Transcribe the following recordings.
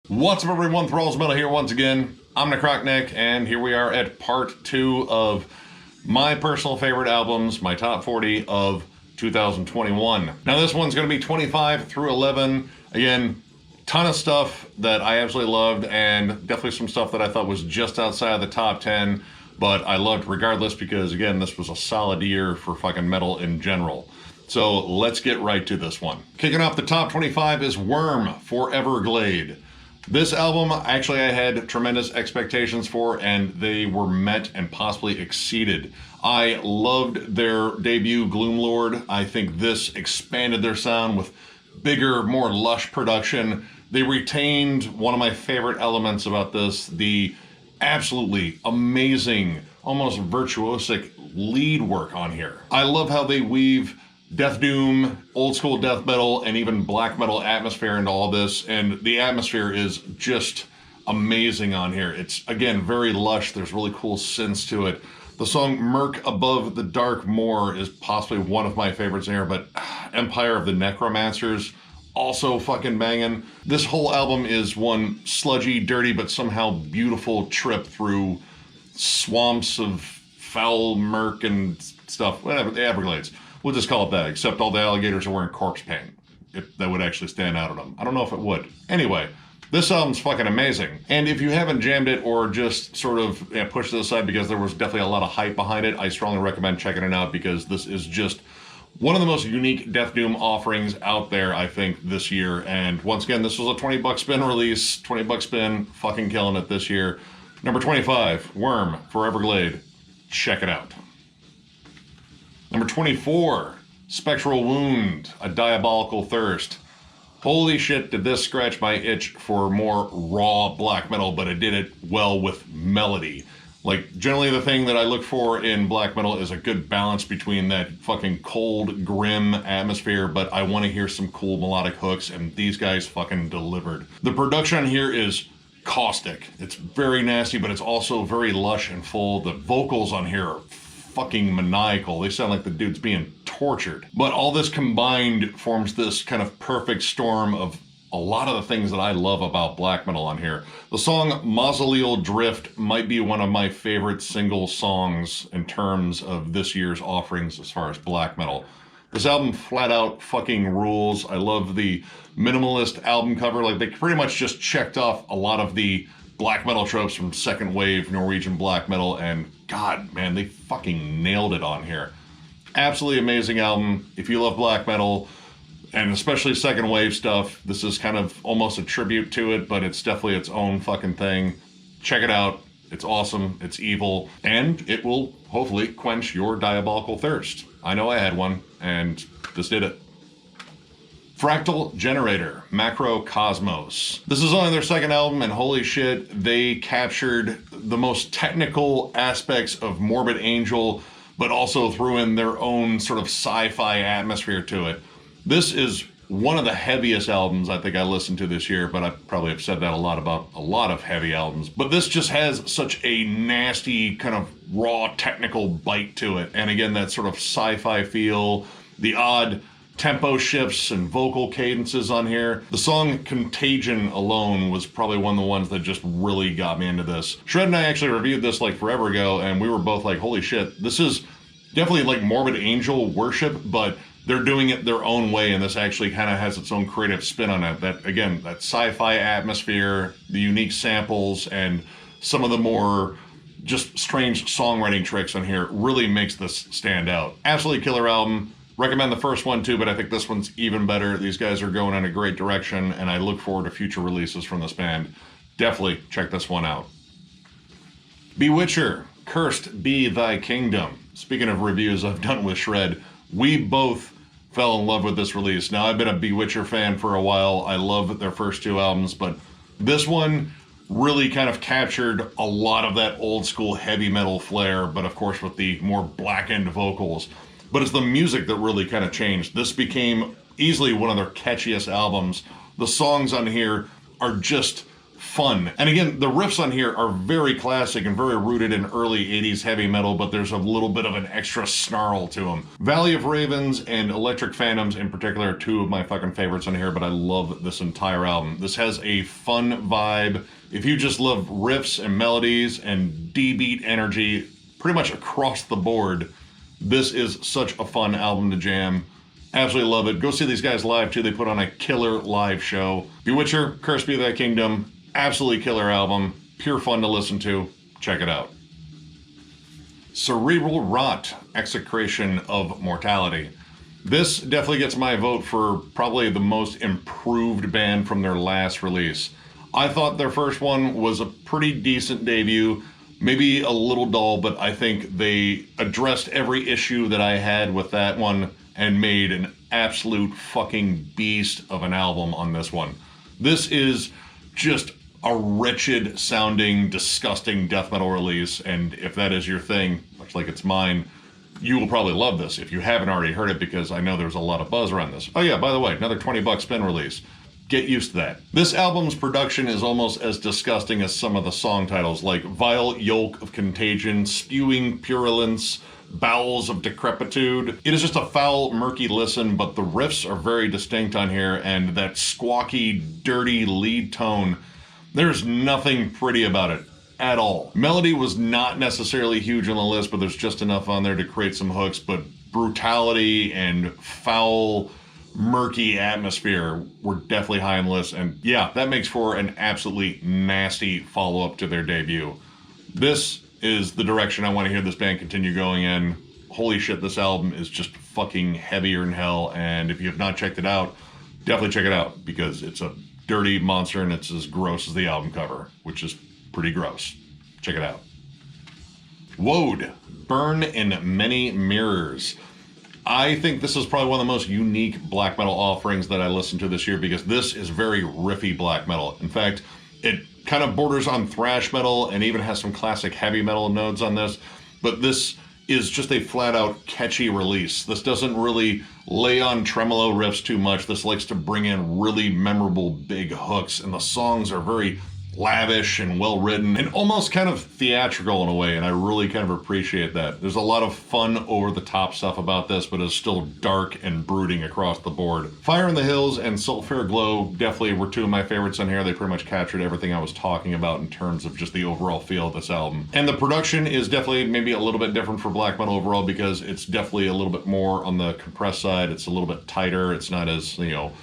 What's up everyone, Thralls Metal here once again. I'm Necrotic Nick, and here we are at part 2 of my personal favorite albums, my top 40 of 2021. Now this one's going to be 25 through 11. Again, ton of stuff that I absolutely loved, and definitely some stuff that I thought was just outside of the top 10, but I loved regardless because, again, this was a solid year for fucking metal in general. So let's get right to this one. Kicking off the top 25 is Worm, Foreverglade. This album, actually, I had tremendous expectations for, and they were met and possibly exceeded. I loved their debut, Gloomlord. I think this expanded their sound with bigger, more lush production. They retained one of my favorite elements about this, the absolutely amazing, almost virtuosic lead work on here. I love how they weave death doom, old school death metal, and even black metal atmosphere into all this, and the atmosphere is just amazing on here. It's, again, very lush. There's really cool synths to it. The song Murk Above the Dark Moor is possibly one of my favorites in here, but Empire of the Necromancers, also fucking banging. This whole album is one sludgy, dirty, but somehow beautiful trip through swamps of foul murk and stuff, whatever, the Everglades. We'll just call it that, except all the alligators are wearing corpse paint. If that would actually stand out on them. I don't know if it would. Anyway, this album's fucking amazing. And if you haven't jammed it or just sort of pushed it aside because there was definitely a lot of hype behind it, I strongly recommend checking it out because this is just one of the most unique Death Doom offerings out there, I think, this year. And once again, this was a 20-buck spin release. 20-buck spin, fucking killing it this year. Number 25, Worm, Foreverglade. Check it out. Number 24, Spectral Wound, A Diabolical Thirst. Holy shit, did this scratch my itch for more raw black metal, but it did it well with melody. Like, generally the thing that I look for in black metal is a good balance between that fucking cold, grim atmosphere, but I want to hear some cool melodic hooks, and these guys fucking delivered. The production here is caustic. It's very nasty, but it's also very lush and full. The vocals on here are fucking maniacal. They sound like the dude's being tortured. But all this combined forms this kind of perfect storm of a lot of the things that I love about black metal on here. The song Mausoleal Drift might be one of my favorite single songs in terms of this year's offerings as far as black metal. This album flat out fucking rules. I love the minimalist album cover. Like, they pretty much just checked off a lot of the black metal tropes from second wave Norwegian black metal, and God, man, they fucking nailed it on here. Absolutely amazing album. If you love black metal, and especially second wave stuff, this is kind of almost a tribute to it, but it's definitely its own fucking thing. Check it out. It's awesome, it's evil, and it will hopefully quench your diabolical thirst. I know I had one, and this did it. Fractal Generator, Macrocosmos. This is only their second album, and holy shit, they captured the most technical aspects of Morbid Angel, but also threw in their own sort of sci-fi atmosphere to it. This is one of the heaviest albums I think I listened to this year, but I probably have said that a lot about a lot of heavy albums. But this just has such a nasty, kind of raw technical bite to it. And again, that sort of sci-fi feel, the odd tempo shifts and vocal cadences on here. The song Contagion alone was probably one of the ones that just really got me into this. Shred and I actually reviewed this like forever ago, and we were both like, holy shit, this is definitely like Morbid Angel worship, but they're doing it their own way, and this actually kind of has its own creative spin on it. That, again, that sci-fi atmosphere, the unique samples, and some of the more just strange songwriting tricks on here really makes this stand out. Absolutely killer album. Recommend the first one too, but I think this one's even better. These guys are going in a great direction, and I look forward to future releases from this band. Definitely check this one out. Bewitcher, Cursed Be Thy Kingdom. Speaking of reviews I've done with Shred, we both fell in love with this release. Now, I've been a Bewitcher fan for a while. I love their first two albums, but this one really kind of captured a lot of that old school heavy metal flair, but of course with the more blackened vocals. But it's the music that really kind of changed. This became easily one of their catchiest albums. The songs on here are just fun. And again, the riffs on here are very classic and very rooted in early 80s heavy metal, but there's a little bit of an extra snarl to them. Valley of Ravens and Electric Phantoms in particular are two of my fucking favorites on here, but I love this entire album. This has a fun vibe. If you just love riffs and melodies and D-beat energy pretty much across the board, this is such a fun album to jam. Absolutely love it. Go see these guys live too. They put on a killer live show. Bewitcher, Cursed Be Thy Kingdom, absolutely killer album. Pure fun to listen to. Check it out. Cerebral Rot, Execration of Mortality. This definitely gets my vote for probably the most improved band from their last release. I thought their first one was a pretty decent debut. Maybe a little dull, but I think they addressed every issue that I had with that one and made an absolute fucking beast of an album on this one. This is just a wretched sounding, disgusting death metal release, and if that is your thing, much like it's mine, you will probably love this if you haven't already heard it, because I know there's a lot of buzz around this. Oh yeah, by the way, another $20 spin release. Get used to that. This album's production is almost as disgusting as some of the song titles, like Vile Yolk of Contagion, Spewing Purulence, Bowels of Decrepitude. It is just a foul, murky listen, but the riffs are very distinct on here, and that squawky, dirty lead tone, there's nothing pretty about it at all. Melody was not necessarily huge on the list, but there's just enough on there to create some hooks, but brutality and foul, murky atmosphere were definitely high on the list, and yeah, that makes for an absolutely nasty follow-up to their debut. This is the direction I want to hear this band continue going in. Holy shit, this album is just fucking heavier than hell, and if you have not checked it out, definitely check it out, because it's a dirty monster and it's as gross as the album cover, which is pretty gross. Check it out. Wode, Burn in Many Mirrors. I think this is probably one of the most unique black metal offerings that I listened to this year, because this is very riffy black metal. In fact, it kind of borders on thrash metal and even has some classic heavy metal nodes on this, but this is just a flat out catchy release. This doesn't really lay on tremolo riffs too much. This likes to bring in really memorable big hooks, and the songs are very lavish and well written and almost kind of theatrical in a way, and I really kind of appreciate that. There's a lot of fun over the top stuff about this, but it's still dark and brooding across the board. Fire in the Hills and Sulphur Glow definitely were two of my favorites on here. They pretty much captured everything I was talking about in terms of just the overall feel of this album. And the production is definitely maybe a little bit different for black metal overall, because it's definitely a little bit more on the compressed side. It's a little bit tighter. It's not as, you know,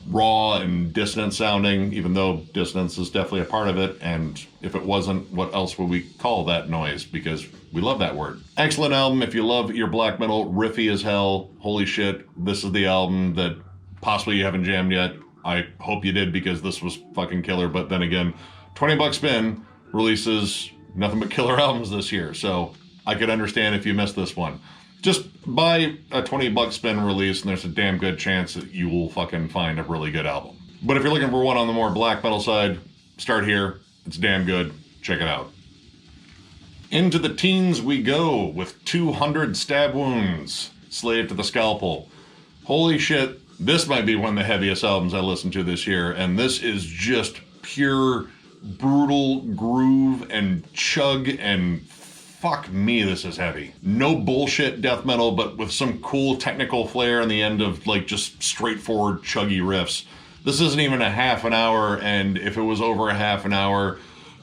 raw and dissonant sounding, even though dissonance is definitely a part of it, and if it wasn't, what else would we call that noise, because we love that word. Excellent album. If you love your black metal, riffy as hell, holy shit, this is the album that possibly you haven't jammed yet. I hope you did, because this was fucking killer. But then again, $20 spin releases nothing but killer albums this year, so I could understand if you missed this one. Just buy a $20 spin release, and there's a damn good chance that you will fucking find a really good album. But if you're looking for one on the more black metal side, start here. It's damn good. Check it out. Into the teens we go with 200 Stab Wounds, Slave to the Scalpel. Holy shit, this might be one of the heaviest albums I listened to this year, and this is just pure brutal groove and chug, and fuck me, this is heavy. No bullshit death metal, but with some cool technical flair in the end of like just straightforward chuggy riffs. This isn't even a half an hour, and if it was over a half an hour,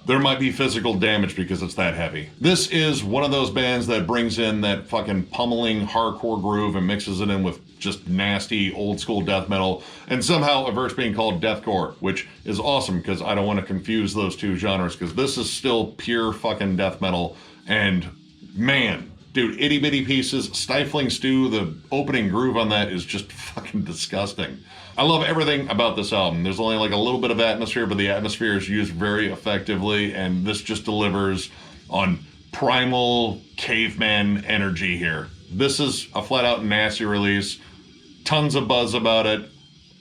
there might be physical damage because it's that heavy. This is one of those bands that brings in that fucking pummeling hardcore groove and mixes it in with just nasty old school death metal, and somehow averts being called deathcore, which is awesome because I don't want to confuse those two genres, because this is still pure fucking death metal. And man, dude, itty bitty pieces, Stifling Stew, the opening groove on that is just fucking disgusting. I love everything about this album. There's only like a little bit of atmosphere, but the atmosphere is used very effectively, and this just delivers on primal caveman energy here. This is a flat out nasty release. Tons of buzz about it.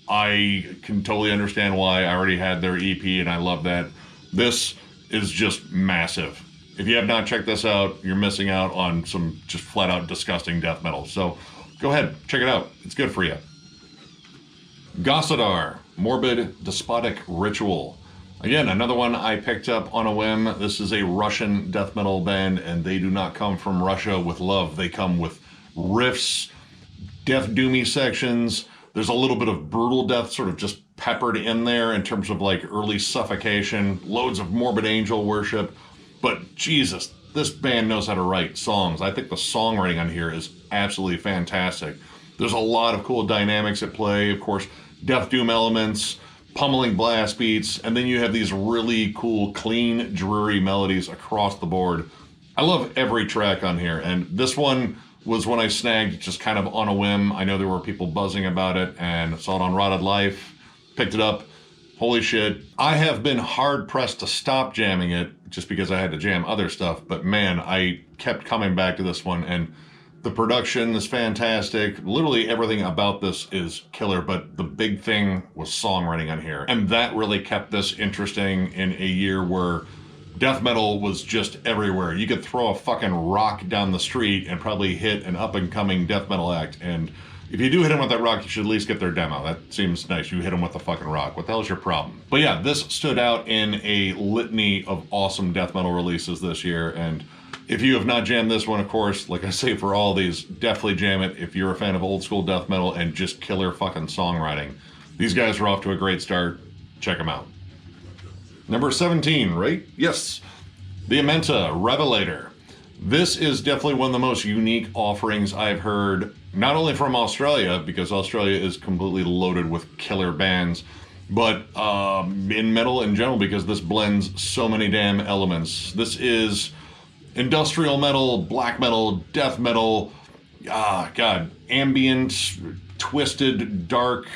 I can totally understand why. I already had their EP and I love that. This is just massive. If you have not checked this out, you're missing out on some just flat out disgusting death metal. So go ahead, check it out. It's good for you. Gosudar, Morbid, Despotic Ritual. Again, another one I picked up on a whim. This is a Russian death metal band, and they do not come from Russia with love. They come with riffs, death doomy sections. There's a little bit of brutal death sort of just peppered in there in terms of like early suffocation, loads of morbid angel worship. But Jesus, this band knows how to write songs. I think the songwriting on here is absolutely fantastic. There's a lot of cool dynamics at play. Of course, death doom elements, pummeling blast beats, and then you have these really cool, clean, dreary melodies across the board. I love every track on here, and this one was one I snagged just kind of on a whim. I know there were people buzzing about it, and saw it on Rotted Life, picked it up. Holy shit. I have been hard-pressed to stop jamming it just because I had to jam other stuff, but man, I kept coming back to this one, and the production is fantastic. Literally everything about this is killer, but the big thing was songwriting on here. And that really kept this interesting in a year where death metal was just everywhere. You could throw a fucking rock down the street and probably hit an up-and-coming death metal act. And if you do hit them with that rock, you should at least get their demo. That seems nice. You hit them with the fucking rock. What the hell is your problem? But yeah, this stood out in a litany of awesome death metal releases this year. And if you have not jammed this one, of course, like I say for all these, definitely jam it if you're a fan of old school death metal and just killer fucking songwriting. These guys are off to a great start. Check them out. Number 17, right? Yes. The Amenta Revelator. This is definitely one of the most unique offerings I've heard, not only from Australia, because Australia is completely loaded with killer bands, but in metal in general, because this blends so many damn elements. This is industrial metal, black metal, death metal, ambient, twisted, dark.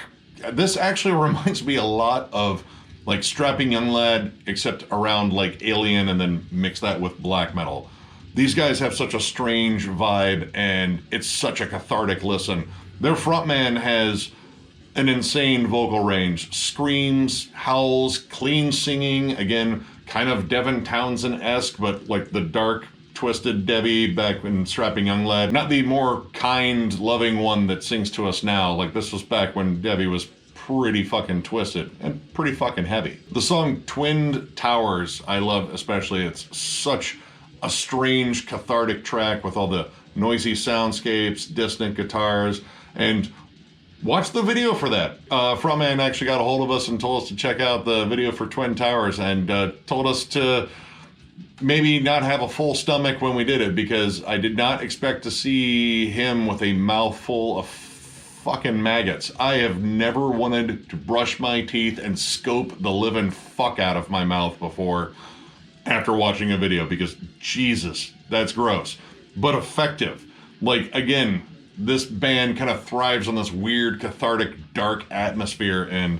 This actually reminds me a lot of like Strapping Young Lad, except around like Alien, and then mix that with black metal. These guys have such a strange vibe, and it's such a cathartic listen. Their frontman has an insane vocal range. Screams, howls, clean singing, again, kind of Devin Townsend-esque, but like the dark, twisted Debbie back in Strapping Young Lad. Not the more kind, loving one that sings to us now. Like this was back when Debbie was pretty fucking twisted and pretty fucking heavy. The song Twinned Towers, I love especially. It's such a strange, cathartic track with all the noisy soundscapes, dissonant guitars, and watch the video for that. Frontman actually got a hold of us and told us to check out the video for Twin Towers, and told us to maybe not have a full stomach when we did it, because I did not expect to see him with a mouthful of fucking maggots. I have never wanted to brush my teeth and scope the living fuck out of my mouth before after watching a video, because Jesus, that's gross, but effective. Like, again, this band kind of thrives on this weird, cathartic, dark atmosphere, and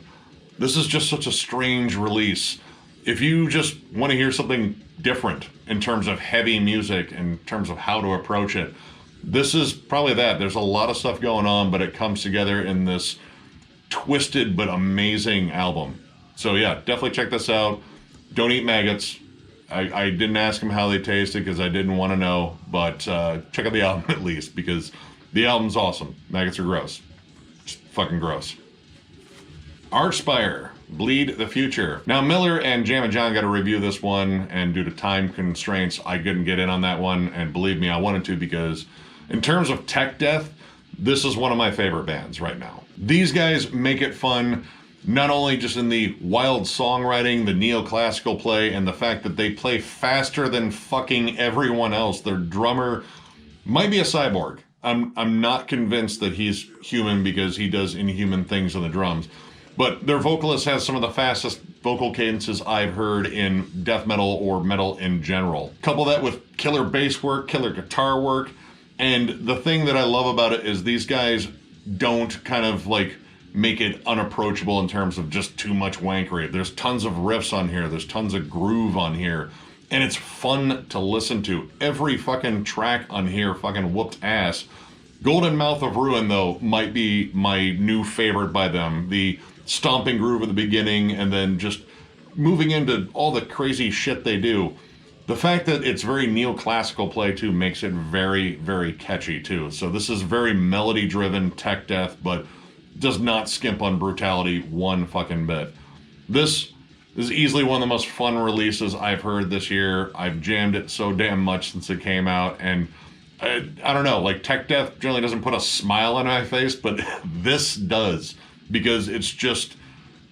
this is just such a strange release. If you just want to hear something different in terms of heavy music, in terms of how to approach it, this is probably that. There's a lot of stuff going on, but it comes together in this twisted but amazing album. So yeah, definitely check this out. Don't eat maggots. I didn't ask them how they tasted because I didn't want to know, but check out the album at least, because the album's awesome. Maggots are gross. Just fucking gross. Archspire, Bleed the Future. Now, Miller and Jam and John got to review this one, and due to time constraints, I couldn't get in on that one, and believe me, I wanted to, because in terms of tech death, this is one of my favorite bands right now. These guys make it fun, not only just in the wild songwriting, the neoclassical play, and the fact that they play faster than fucking everyone else. Their drummer might be a cyborg. I'm not convinced that he's human because he does inhuman things on the drums. But their vocalist has some of the fastest vocal cadences I've heard in death metal or metal in general. Couple that with killer bass work, killer guitar work, and the thing that I love about it is these guys don't kind of like make it unapproachable in terms of just too much wankery. There's tons of riffs on here, there's tons of groove on here, and it's fun to listen to. Every fucking track on here fucking whooped ass. Golden Mouth of Ruin, though, might be my new favorite by them. The stomping groove at the beginning, and then just moving into all the crazy shit they do. The fact that it's very neoclassical play, too, makes it very, very catchy, too. So this is very melody-driven tech death, but does not skimp on brutality one fucking bit. This This is easily one of the most fun releases I've heard this year. I've jammed it so damn much since it came out, and I don't know, like tech death generally doesn't put a smile on my face, but this does, because it's just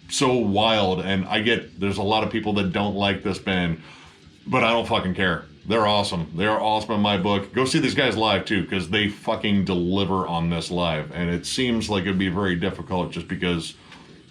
so wild. And I get there's a lot of people that don't like this band, but I don't fucking care. They're awesome. They're awesome in my book. Go see these guys live too, because they fucking deliver on this live. And it seems like it'd be very difficult just because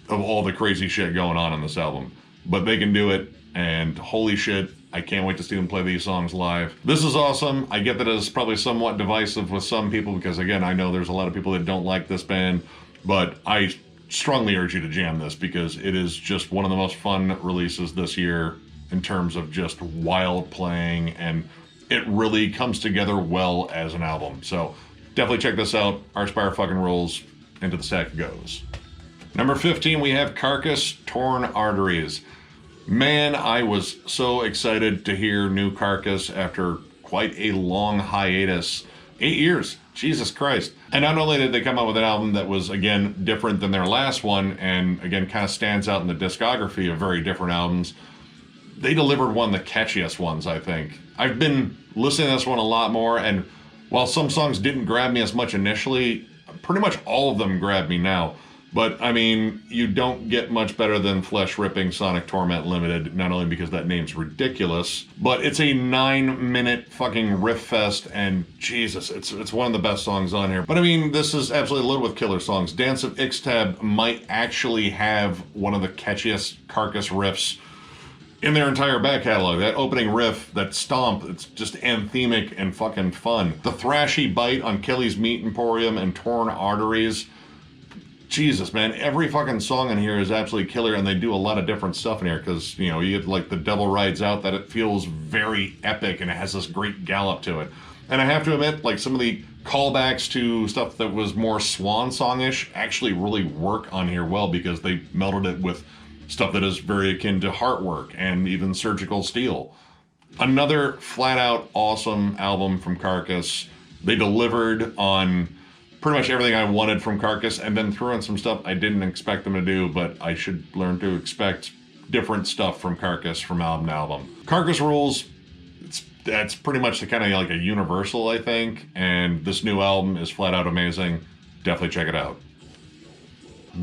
of all the crazy shit going on this album. But they can do it, and holy shit, I can't wait to see them play these songs live. This is awesome. I get that it's probably somewhat divisive with some people, because again, I know there's a lot of people that don't like this band, but I strongly urge you to jam this, because it is just one of the most fun releases this year in terms of just wild playing, and it really comes together well as an album. So definitely check this out. Archspire fucking rules. Into the stack it goes. Number 15, we have Carcass, Torn Arteries. Man, I was so excited to hear new Carcass after quite a long hiatus. 8 years, Jesus Christ. And not only did they come out with an album that was, again, different than their last one, and again, kind of stands out in the discography of very different albums, they delivered one of the catchiest ones, I think. I've been listening to this one a lot more, and while some songs didn't grab me as much initially, pretty much all of them grab me now. But, I mean, you don't get much better than Flesh-Ripping Sonic Torment Limited, not only because that name's ridiculous, but it's a 9-minute fucking riff fest, and Jesus, it's one of the best songs on here. But, I mean, this is absolutely loaded with killer songs. Dance of Ixtab might actually have one of the catchiest Carcass riffs in their entire back catalog. That opening riff, that stomp, it's just anthemic and fucking fun. The thrashy bite on Kelly's Meat Emporium and Torn Arteries. Jesus, man, every fucking song in here is absolutely killer, and they do a lot of different stuff in here, because, you know, you get like The Devil Rides Out, that it feels very epic, and it has this great gallop to it. And I have to admit, like, some of the callbacks to stuff that was more swan song-ish actually really work on here well, because they melded it with stuff that is very akin to Heartwork and even Surgical Steel. Another flat-out awesome album from Carcass. They delivered on pretty much everything I wanted from Carcass, and then threw in some stuff I didn't expect them to do, but I should learn to expect different stuff from Carcass from album to album. Carcass rules. That's pretty much the kind of like a universal, I think, and this new album is flat out amazing. Definitely check it out.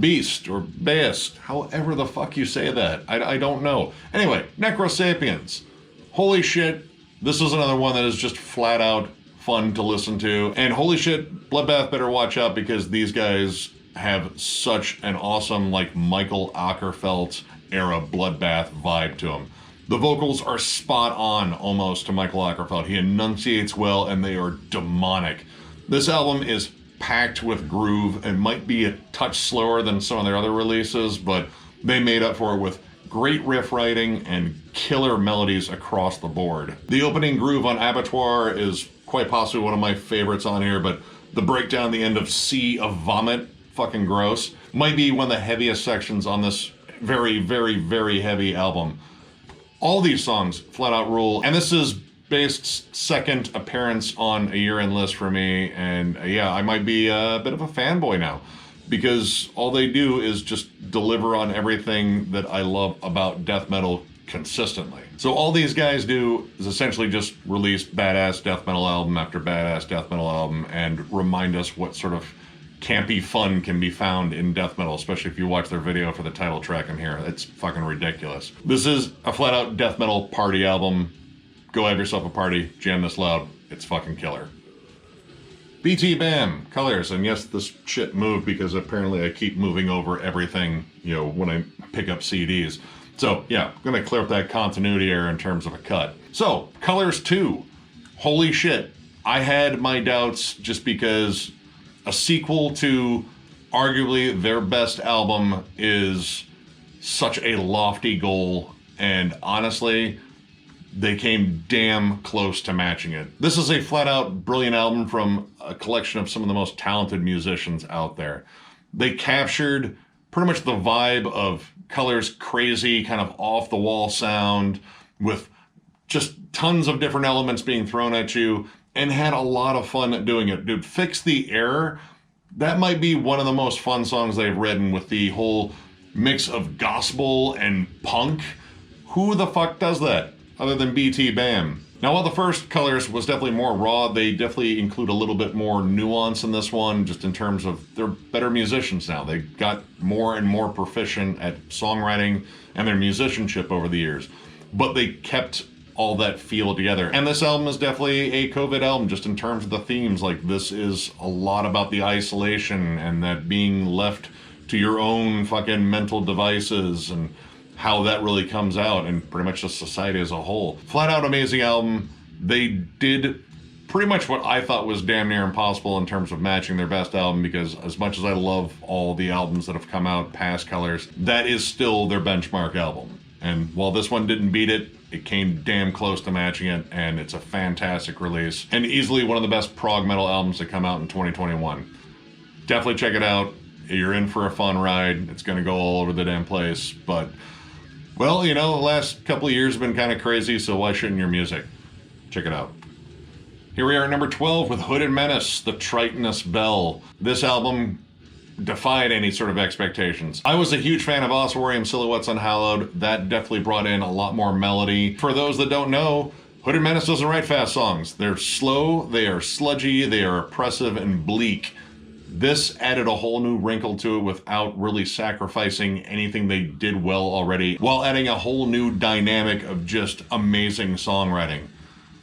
Beast, or Baest, however the fuck you say that. I don't know. Anyway, Necro Sapiens. Holy shit, this is another one that is just flat out fun to listen to. And holy shit, Bloodbath better watch out, because these guys have such an awesome, like, Michael Ockerfeldt era Bloodbath vibe to them. The vocals are spot on almost to Michael Ockerfeldt. He enunciates well, and they are demonic. This album is packed with groove and might be a touch slower than some of their other releases, but they made up for it with great riff writing and killer melodies across the board. The opening groove on Abattoir is quite possibly one of my favorites on here, but the breakdown at the end of Sea of Vomit, fucking gross, might be one of the heaviest sections on this very, very, very heavy album. All these songs flat out rule, and this is Baest's second appearance on a year-end list for me, and yeah, I might be a bit of a fanboy now, because all they do is just deliver on everything that I love about death metal consistently. So all these guys do is essentially just release badass death metal album after badass death metal album, and remind us what sort of campy fun can be found in death metal, especially if you watch their video for the title track in here. It's fucking ridiculous. This is a flat-out death metal party album. Go have yourself a party, jam this loud, it's fucking killer. BTB Ban Colors, and yes, this shit moved because apparently I keep moving over everything, you know, when I pick up CDs. So yeah, I'm gonna clear up that continuity error in terms of a cut. So, Colors 2, holy shit. I had my doubts just because a sequel to arguably their best album is such a lofty goal, and honestly, they came damn close to matching it. This is a flat-out brilliant album from a collection of some of the most talented musicians out there. They captured pretty much the vibe of Colors' crazy, kind of off-the-wall sound, with just tons of different elements being thrown at you, and had a lot of fun doing it. Dude, Fix the Error, that might be one of the most fun songs they've written, with the whole mix of gospel and punk. Who the fuck does that other than BTB Ban? Now, while the first Colors was definitely more raw, they definitely include a little bit more nuance in this one, just in terms of they're better musicians now. They got more and more proficient at songwriting and their musicianship over the years, but they kept all that feel together. And this album is definitely a COVID album, just in terms of the themes. Like, this is a lot about the isolation and that being left to your own fucking mental devices and how that really comes out in pretty much the society as a whole. Flat out amazing album. They did pretty much what I thought was damn near impossible in terms of matching their best album, because as much as I love all the albums that have come out past Colors, that is still their benchmark album. And while this one didn't beat it, it came damn close to matching it, and it's a fantastic release and easily one of the best prog metal albums that come out in 2021. Definitely check it out. You're in for a fun ride. It's gonna go all over the damn place, but well, you know, the last couple of years have been kind of crazy, so why shouldn't your music? Check it out. Here we are at number 12 with Hooded Menace, the Tritonus Bell. This album defied any sort of expectations. I was a huge fan of Ossuarium Silhouettes Unhallowed. That definitely brought in a lot more melody. For those that don't know, Hooded Menace doesn't write fast songs. They're slow, they are sludgy, they are oppressive and bleak. This added a whole new wrinkle to it without really sacrificing anything they did well already, while adding a whole new dynamic of just amazing songwriting.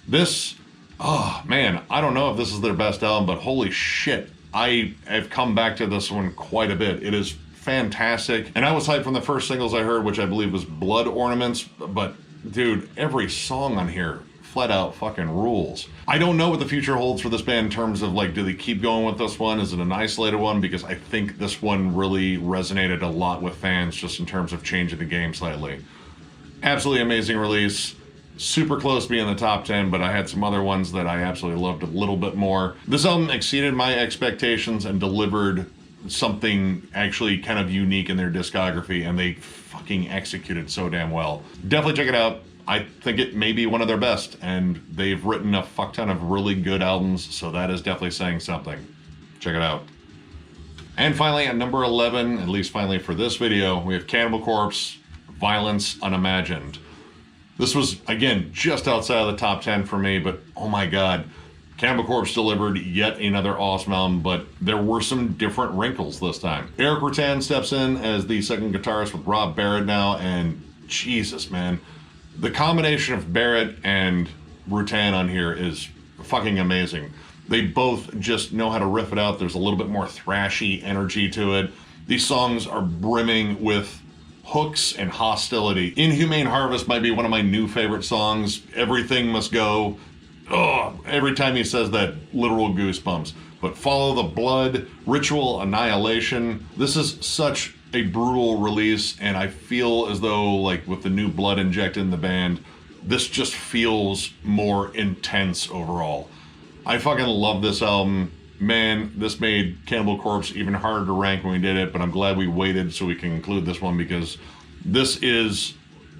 This, oh man, I don't know if this is their best album, but holy shit, I have come back to this one quite a bit. It is fantastic, and I was hyped from the first singles I heard, which I believe was Blood Ornaments, but dude, every song on here flat out fucking rules. I don't know what the future holds for this band in terms of, like, do they keep going with this one? Is it an isolated one? Because I think this one really resonated a lot with fans, just in terms of changing the game slightly. Absolutely amazing release. Super close to being in the top 10, but I had some other ones that I absolutely loved a little bit more. This album exceeded my expectations and delivered something actually kind of unique in their discography, and they fucking executed so damn well. Definitely check it out. I think it may be one of their best, and they've written a fuck ton of really good albums, so that is definitely saying something. Check it out. And finally, at number 11, at least finally for this video, we have Cannibal Corpse, Violence Unimagined. This was, again, just outside of the top 10 for me, but oh my god, Cannibal Corpse delivered yet another awesome album, but there were some different wrinkles this time. Eric Rutan steps in as the second guitarist with Rob Barrett now, and Jesus, man. The combination of Barrett and Rutan on here is fucking amazing. They both just know how to riff it out. There's a little bit more thrashy energy to it. These songs are brimming with hooks and hostility. Inhumane Harvest might be one of my new favorite songs. Everything Must Go. Oh, every time he says that, literal goosebumps. But Follow the Blood, Ritual Annihilation. This is such a brutal release, and I feel as though, like, with the new blood injected in the band, this just feels more intense overall. I fucking love this album. Man, this made Cannibal Corpse even harder to rank when we did it, but I'm glad we waited so we can include this one, because this is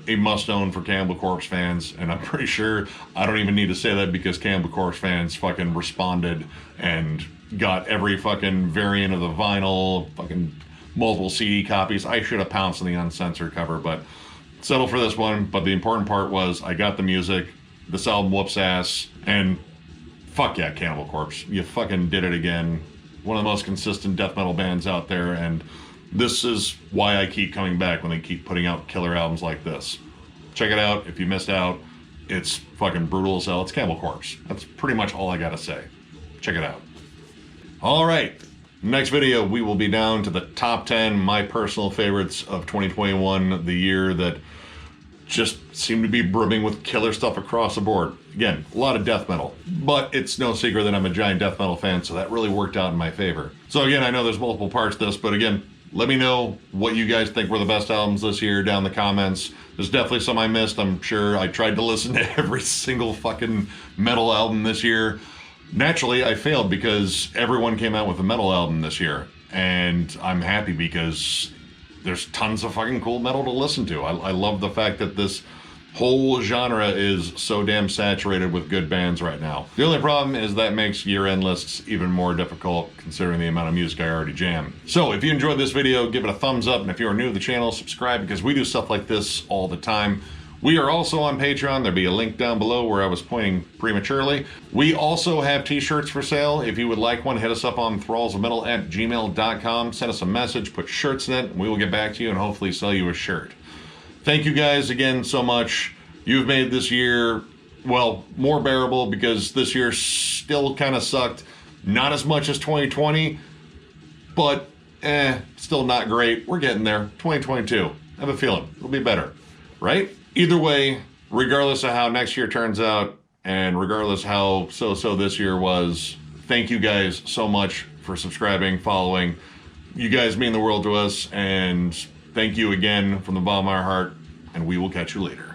a must-own for Cannibal Corpse fans, and I'm pretty sure I don't even need to say that, because Cannibal Corpse fans fucking responded and got every fucking variant of the vinyl, fucking multiple CD copies. I should have pounced on the uncensored cover, but settle for this one. But the important part was I got the music. This album whoops ass, and fuck yeah, Cannibal Corpse. You fucking did it again. One of the most consistent death metal bands out there, and this is why I keep coming back when they keep putting out killer albums like this. Check it out if you missed out. It's fucking brutal as hell. It's Cannibal Corpse. That's pretty much all I gotta say. Check it out. All right. Next video, we will be down to the top 10, my personal favorites of 2021, the year that just seemed to be brimming with killer stuff across the board. Again, a lot of death metal, but it's no secret that I'm a giant death metal fan, so that really worked out in my favor. So again, I know there's multiple parts to this, but again, let me know what you guys think were the best albums this year down in the comments. There's definitely some I missed, I'm sure. I tried to listen to every single fucking metal album this year. Naturally, I failed because everyone came out with a metal album this year, and I'm happy because there's tons of fucking cool metal to listen to. I love the fact that this whole genre is so damn saturated with good bands right now. The only problem is that makes year-end lists even more difficult considering the amount of music I already jam. So if you enjoyed this video, give it a thumbs up, and if you are new to the channel, subscribe, because we do stuff like this all the time. We are also on Patreon. There'll be a link down below where I was pointing prematurely. We also have t-shirts for sale. If you would like one, hit us up on thrallsofmetal@gmail.com. Send us a message, put shirts in it, and we will get back to you and hopefully sell you a shirt. Thank you guys again so much. You've made this year, well, more bearable because this year still kind of sucked. Not as much as 2020, but still not great. We're getting there. 2022. I have a feeling it'll be better, right? Either way, regardless of how next year turns out, and regardless how so-so this year was, thank you guys so much for subscribing, following. You guys mean the world to us, and thank you again from the bottom of our heart, and we will catch you later.